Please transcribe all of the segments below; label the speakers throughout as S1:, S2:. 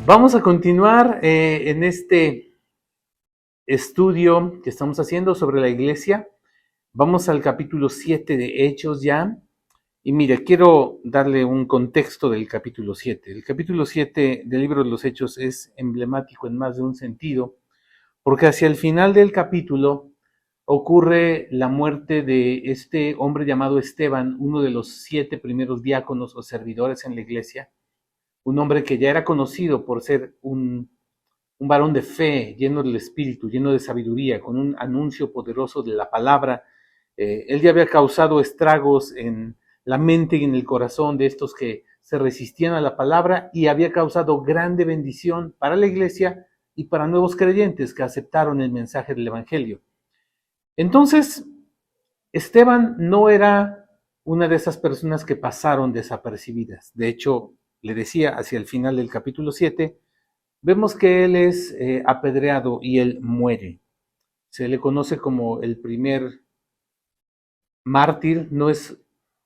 S1: Vamos a continuar en este estudio que estamos haciendo sobre la iglesia. Vamos al capítulo 7 de Hechos ya. Y mire, quiero darle un contexto del capítulo 7. El capítulo 7 del libro de los Hechos es emblemático en más de un sentido, porque hacia el final del capítulo ocurre la muerte de este hombre llamado Esteban, uno de los 7 primeros diáconos o servidores en la iglesia, un hombre que ya era conocido por ser un varón de fe, lleno del espíritu, lleno de sabiduría, con un anuncio poderoso de la palabra. Él ya había causado estragos en la mente y en el corazón de estos que se resistían a la palabra y había causado grande bendición para la iglesia y para nuevos creyentes que aceptaron el mensaje del evangelio. Entonces, Esteban no era una de esas personas que pasaron desapercibidas. De hecho, le decía hacia el final del capítulo 7, vemos que él es apedreado y él muere. Se le conoce como el primer mártir. No es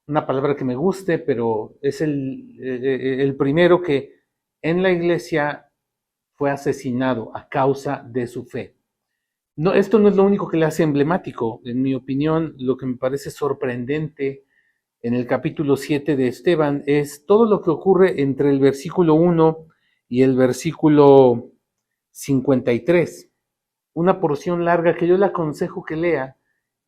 S1: una palabra que me guste, pero es el primero que en la iglesia fue asesinado a causa de su fe. No, esto no es lo único que le hace emblemático. En mi opinión, lo que me parece sorprendente en el capítulo 7 de Esteban es todo lo que ocurre entre el versículo 1 y el versículo 53. Una porción larga que yo le aconsejo que lea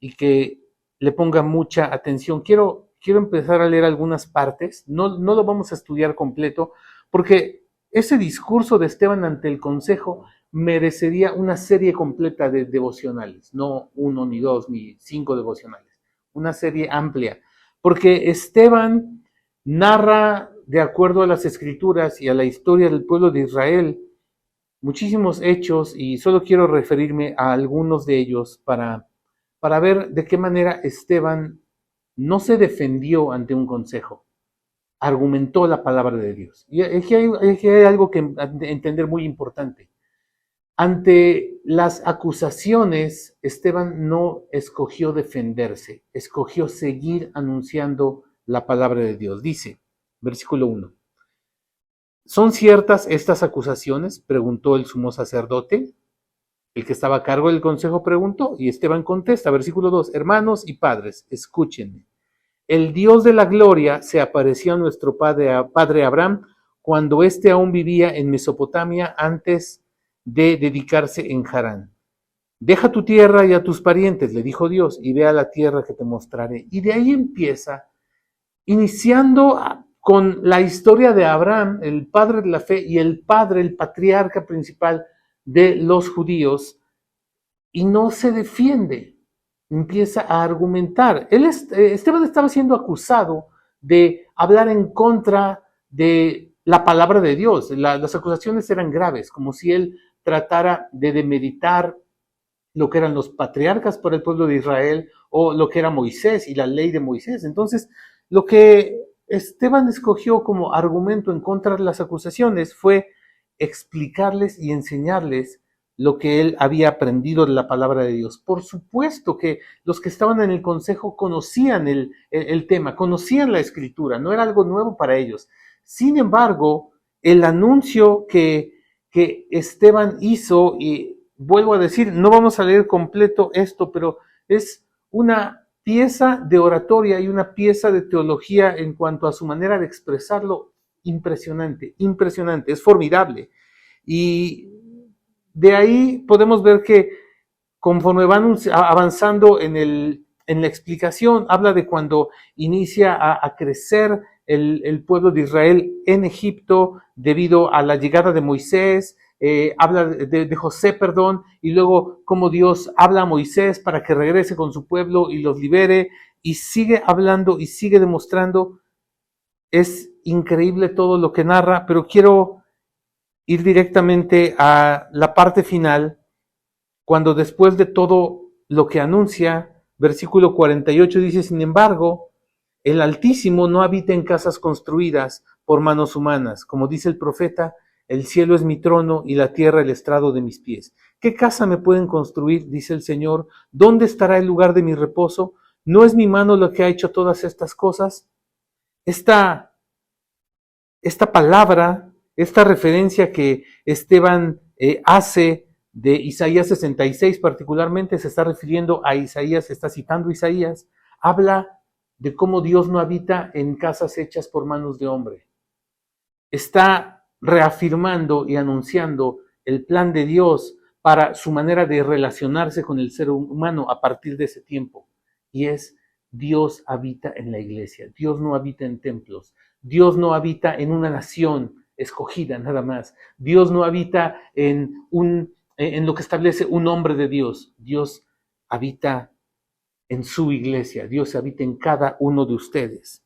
S1: y que le ponga mucha atención. Quiero empezar a leer algunas partes, no lo vamos a estudiar completo, porque ese discurso de Esteban ante el consejo merecería una serie completa de devocionales, no 1, ni 2, ni 5 devocionales, una serie amplia, porque Esteban narra, de acuerdo a las escrituras y a la historia del pueblo de Israel, muchísimos hechos, y solo quiero referirme a algunos de ellos para ver de qué manera Esteban no se defendió ante un consejo, argumentó la palabra de Dios. Y aquí hay algo que entender muy importante. Ante las acusaciones, Esteban no escogió defenderse, escogió seguir anunciando la palabra de Dios. Dice, versículo 1. ¿Son ciertas estas acusaciones?, preguntó el sumo sacerdote. El que estaba a cargo del consejo preguntó, y Esteban contesta, versículo 2, hermanos y padres, escúchenme. El Dios de la gloria se apareció a nuestro padre Abraham cuando éste aún vivía en Mesopotamia antes de dedicarse en Harán. Deja tu tierra y a tus parientes, le dijo Dios, y ve a la tierra que te mostraré. Y de ahí empieza, iniciando con la historia de Abraham, el padre de la fe y el padre, el patriarca principal de los judíos, y no se defiende, empieza a argumentar. Esteban estaba siendo acusado de hablar en contra de la palabra de Dios. Las acusaciones eran graves, como si él tratara de demeritar lo que eran los patriarcas para el pueblo de Israel o lo que era Moisés y la ley de Moisés. Entonces, lo que Esteban escogió como argumento en contra de las acusaciones fue explicarles y enseñarles lo que él había aprendido de la palabra de Dios. Por supuesto que los que estaban en el consejo conocían el tema, conocían la escritura, no era algo nuevo para ellos. Sin embargo, el anuncio que Esteban hizo, y vuelvo a decir, no vamos a leer completo esto, pero es una pieza de oratoria y una pieza de teología en cuanto a su manera de expresarlo, impresionante, impresionante, es formidable. Y de ahí podemos ver que conforme van avanzando en la explicación, habla de cuando inicia a crecer el pueblo de Israel en Egipto debido a la llegada de Moisés, habla de José, y luego cómo Dios habla a Moisés para que regrese con su pueblo y los libere, y sigue hablando y sigue demostrando. Es increíble todo lo que narra, pero quiero ir directamente a la parte final, cuando después de todo lo que anuncia, versículo 48 dice, sin embargo, el Altísimo no habita en casas construidas por manos humanas. Como dice el profeta, el cielo es mi trono y la tierra el estrado de mis pies. ¿Qué casa me pueden construir?, dice el Señor. ¿Dónde estará el lugar de mi reposo? ¿No es mi mano lo que ha hecho todas estas cosas? Esta palabra esta referencia que Esteban hace de Isaías 66 particularmente, se está refiriendo a Isaías, está citando Isaías, habla de cómo Dios no habita en casas hechas por manos de hombre. Está reafirmando y anunciando el plan de Dios para su manera de relacionarse con el ser humano a partir de ese tiempo. Y es, Dios habita en la iglesia, Dios no habita en templos, Dios no habita en una nación escogida nada más, Dios no habita en lo que establece un hombre de Dios, Dios habita en su iglesia, Dios habita en cada uno de ustedes.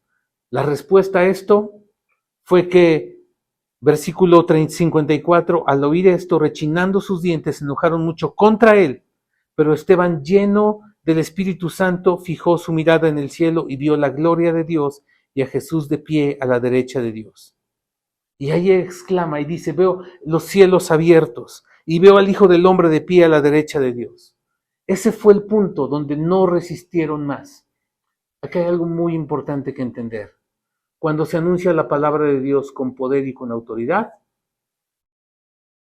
S1: La respuesta a esto fue que, versículo 54, al oír esto, rechinando sus dientes, se enojaron mucho contra él, pero Esteban, lleno del Espíritu Santo, fijó su mirada en el cielo y vio la gloria de Dios y a Jesús de pie a la derecha de Dios. Y ahí exclama y dice, veo los cielos abiertos y veo al Hijo del Hombre de pie a la derecha de Dios. Ese fue el punto donde no resistieron más. Aquí hay algo muy importante que entender. Cuando se anuncia la palabra de Dios con poder y con autoridad,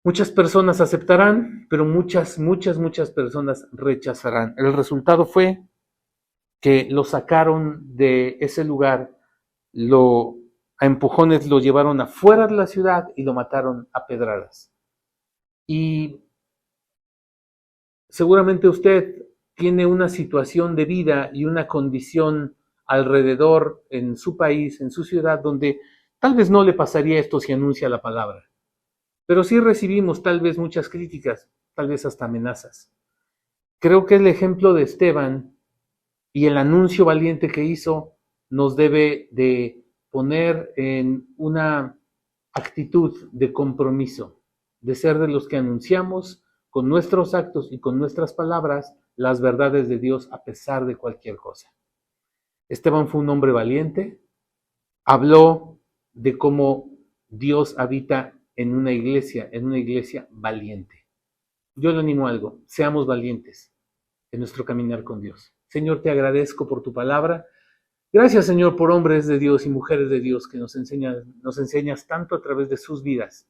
S1: muchas personas aceptarán, pero muchas personas rechazarán. El resultado fue que lo sacaron de ese lugar, a empujones lo llevaron afuera de la ciudad y lo mataron a pedradas. Y seguramente usted tiene una situación de vida y una condición alrededor en su país, en su ciudad, donde tal vez no le pasaría esto si anuncia la palabra. Pero sí recibimos tal vez muchas críticas, tal vez hasta amenazas. Creo que el ejemplo de Esteban y el anuncio valiente que hizo nos debe de poner en una actitud de compromiso, de ser de los que anunciamos con nuestros actos y con nuestras palabras las verdades de Dios a pesar de cualquier cosa. Esteban fue un hombre valiente, habló de cómo Dios habita en una iglesia valiente. Yo le animo a algo, seamos valientes en nuestro caminar con Dios. Señor, te agradezco por tu palabra. Gracias, Señor, por hombres de Dios y mujeres de Dios que nos enseñas tanto a través de sus vidas.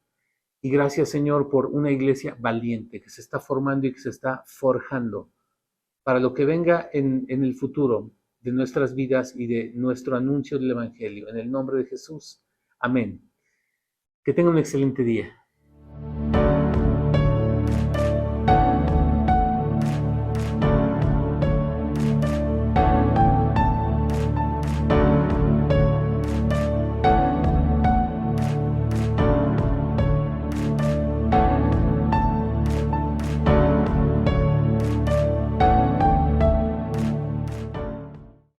S1: Y gracias, Señor, por una iglesia valiente que se está formando y que se está forjando para lo que venga en el futuro de nuestras vidas y de nuestro anuncio del Evangelio. En el nombre de Jesús. Amén. Que tenga un excelente día.